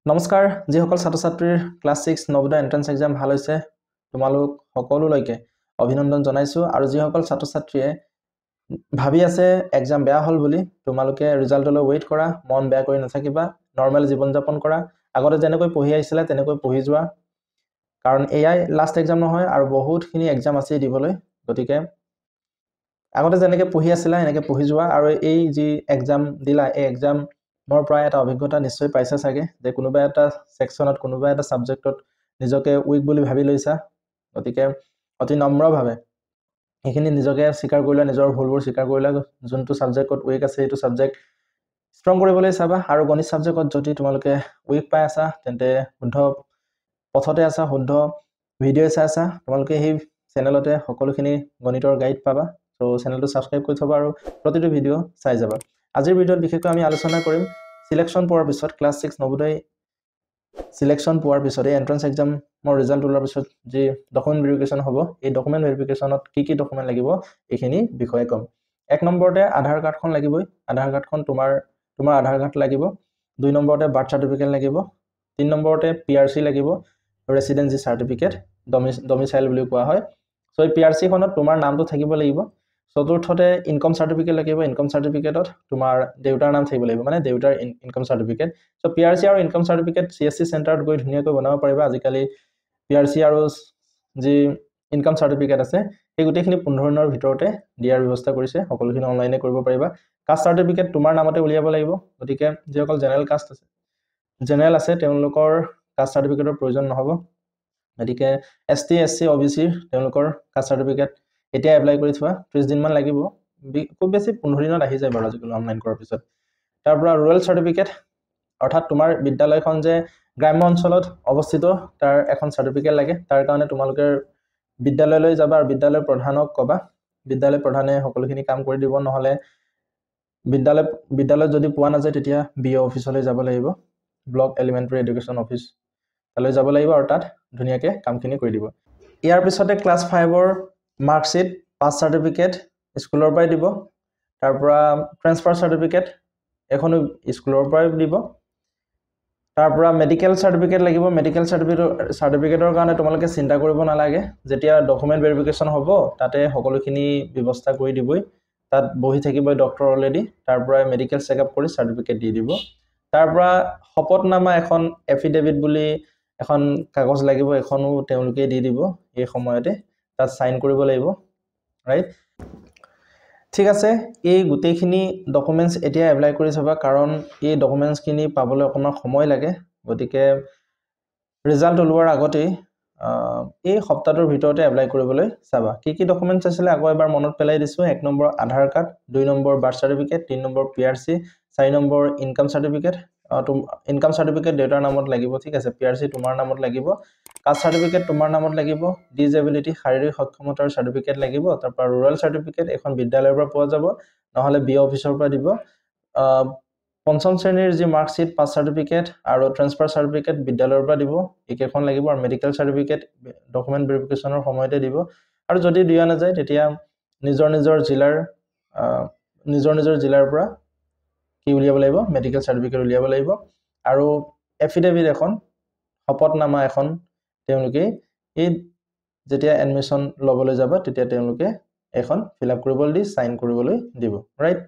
নমস্কাৰ যিসকল ছাত্ৰ ছাত্ৰীৰ ক্লাছ 6 নৱোদয় এন্ট্ৰেন্স এক্সাম ভাল হৈছে তোমালোক সকলোলৈকে অভিনন্দন জনাইছো আৰু যিসকল ছাত্ৰ ছাত্ৰীয়ে ভাবি আছে এক্সাম বেয়া হল বুলি তোমালোকে ৰিজাল্টলৈ ওয়েট কৰা মন বেয়া কৰি নাথাকিবা নৰমাল জীৱন যাপন কৰা আগতে যেনেকৈ পঢ়ি আহিছিলা তেনেকৈ পঢ়ি যোৱা কাৰণ এআই লাষ্ট এক্সাম নহয় আৰু বহুতখিনি এক্সাম আছে দিবলৈ গতিকে আগতে যেনেকৈ পঢ়ি আছিলা এনেকৈ পঢ়ি যোৱা আৰু এই যি এক্সাম দিলা এই এক্সাম মোৰ প্ৰায় এটা অভিজ্ঞতা নিশ্চয় পাইছা চাগে যে কোনোবা এটা সেকশনত কোনোবা এটা সাবজেক্টত নিজকে উইক বুলি ভাবি লৈছা গতিকে অতি নম্ৰভাৱে এখিনি নিজকে স্বীকাৰ কৰিলা নিজৰ ভুলবোৰ স্বীকাৰ কৰিলা যোনটো সাবজেক্টত উইক আছে এইটো সাবজেক্ট ষ্ট্ৰং কৰিবলৈ চাবা আৰু গণিত সাবজেক্টত যদি তোমালোকে উইক পাই আছা তেন্তে শুদ্ধ পথতে আছা শুদ্ধ ভিডিঅ' চাই আছা তোমালোকে এই চেনেলতে সকলোখিনি গণিতৰ গাইড পাবা সো চেনেলটো সাবস্ক্ৰাইব কৰি থবা আৰু প্ৰতিটো ভিডিঅ' চাই যাবা আজিৰ ভিডিঅ'ত বিশেষকৈ আমি আলোচনা কৰিম সিলেকশন পোৱাৰ পিছত ক্লাছ 6 নৱোদয় সিলেকশন পোৱাৰ পিছত এন্ট্ৰেন্স এক্সামৰ ৰিজাল্ট ওলোৱাৰ পিছত যে ডকুমেন্ট ভেৰিফিকেশন হ'ব এই ডকুমেন্ট ভেৰিফিকেশনত কি ডকুমেন্ট লাগিব এইখিনি বিষয়ে কম এক নম্বৰতে আধাৰ কাৰ্ডখন লাগিবই আধাৰ কাৰ্ডখন তোমাৰ আধাৰ কাৰ্ড লাগিব দুই নম্বৰতে বাৰ্থ সাৰ্টিফিকেট লাগিব তিন নম্বৰতে পিআৰসি লাগিব ৰেসিডেন্সি সাৰ্টিফিকেট ডমিসাইল বুলি কোৱা হয় সো এই পিআৰসি খনত তোমাৰ নামটো থাকিব লাগিব চতুৰ্থতে ইনকাম সাৰ্টিফিকেট লাগিব ইনকাম সাৰ্টিফিকেটত তোমাৰ দেউতাৰ নাম থাকিব লাগিব মানে দেউতাৰ ইনকাম সাৰ্টিফিকেট সো পিআৰসি আৰু ইনকাম সাৰ্টিফিকেট সিএসসি চেণ্টাৰত গৈ ধুনীয়াকৈ বনাব পাৰিবা আজিকালি পিআৰসি আৰু যি ইনকাম সাৰ্টিফিকেট আছে এই গোটেইখিনি 15 দিনৰ ভিতৰতে দিয়াৰ ব্যৱস্থা কৰিছে সকলোখিনি অনলাইনে কৰিব পাৰিবা কাষ্ট সাৰ্টিফিকেট তোমাৰ নামতে উলিয়াব লাগিব গতিকে যিসকল জেনেৰেল আছে তেওঁলোকৰ কাষ্ট সাৰ্টিফিকেটৰ প্ৰয়োজন নহব গতিকে এসটি এসসি ওবিসি তেওঁলোকৰ কাষ্ট সাৰ্টিফিকেট এতিয়া এপ্লাই কৰি থোৱা 30 দিন মান লাগিব খুব বেছি 15 দিনত আহি যায় বাৰু আজিকালি অনলাইন কৰাৰ পিছত তাৰ পৰা ৰুৰেল সাৰ্টিফিকেট অৰ্থাৎ তোমাৰ বিদ্যালয়খন যে গ্ৰাম্য অঞ্চলত অৱস্থিত তাৰ এখন সাৰ্টিফিকেট লাগে তাৰ কাৰণে তোমালোকে বিদ্যালয়লৈ যাবা আৰু বিদ্যালয়ৰ প্ৰধানক কবা বিদ্যালয় প্ৰধানে সকলোখিনি কাম কৰি দিব নহলে বিদ্যালয়ত যদি পোৱা নাযায় তেতিয়া বিও অফিচলৈ যাব লাগিব ব্লক এলিমেন্টাৰী এডুকেশ্যন অফিচ তালৈ যাব লাগিব আৰু তাত ধুনীয়াকৈ কামখিনি কৰি দিব ইয়াৰ পিছতে ক্লাছ 5 ৰ মাৰ্কশিট পাছ সাৰ্টিফিকেট স্কুলৰ পৰাই দিব তাৰ পৰা ট্ৰান্সফাৰ সাৰ্টিফিকেট এখন স্কুলৰ পৰাই দিব তাৰ পৰা মেডিকেল সাৰ্টিফিকেট লাগিব মেডিকেল সাৰ্টিফিকেটৰ কাৰণে তোমালোকে চিন্তা কৰিব নালাগে যেতিয়া ডকুমেন্ট ভেৰিফিকেশন হ'ব তাতে সকলোখিনি ব্যৱস্থা কৰি দিবই তাত বহি থাকিব ডক্টৰ অলৰেডি তাৰ পৰা মেডিকেল চেকআপ কৰি সাৰ্টিফিকেট দি দিব তাৰ পৰা শপতনামা এখন এফিডেভিট বুলি এখন কাগজ লাগিব এখনো তেওঁলোকে দি দিব এই সময়তে তাত সাইন কৰিব লাগিব ৰাইট ঠিক আছে এই গুটেইখিনি ডকুমেন্টস এতিয়া এপ্লাই কৰি চাবা কাৰণ এই ডকুমেন্টস খিনি পাবলৈ অকমান সময় লাগে গতিকে ৰিজাল্ট ওলোৱাৰ আগতে এই সপ্তাহটোৰ ভিতৰতে এপ্লাই কৰিবলৈ চাবা কি ডকুমেন্টস আছিল আকৌ এবাৰ মনত পেলাই দিছো এক নম্বৰ আধাৰ কাৰ্ড দুই নম্বৰ বাৰ্থ সাৰ্টিফিকেট তিন নম্বৰ পিআৰসি চাৰি number income certificate income certificate দেউতাৰ নামত লাগিব ঠিক আছে পিআৰসি তোমাৰ নামত লাগিব কাষ্ট সাৰ্টিফিকেট তোমাৰ নামত লাগিব ডিজেবিলিটি শাৰীৰিক সক্ষমতাৰ সাৰ্টিফিকেট লাগিব তাৰ পৰা ৰুৰাল সাৰ্টিফিকেট এখন বিদ্যালয়ৰ পৰা পোৱা যাব নহলে বিও অফিচৰ পৰা দিব পঞ্চম শ্ৰেণীৰ যি মাৰ্কশিট পাছ সাৰ্টিফিকেট আৰু ট্ৰান্সফাৰ সাৰ্টিফিকেট বিদ্যালয়ৰ পৰা দিব একেখন লাগিব আৰু মেডিকেল সাৰ্টিফিকেট ডকুমেন্ট ভেৰিফিকেশনৰ সময়তে দিব আৰু যদি দিয়া নাযায় তেতিয়া নিজৰ জিলাৰ পৰা কি উলিয়াব লাগিব মেডিকেল সাৰ্টিফিকেট উলিয়াব লাগিব আৰু এফিডেভিট এখন শপতনামা এখন তেওঁলোকে এই যেতিয়া এডমিশন লবলৈ যাব তেতিয়া তেওঁলোকে এখন ফিল আপ কৰিবলৈ দি সাইন কৰিবলৈ দিব ৰাইট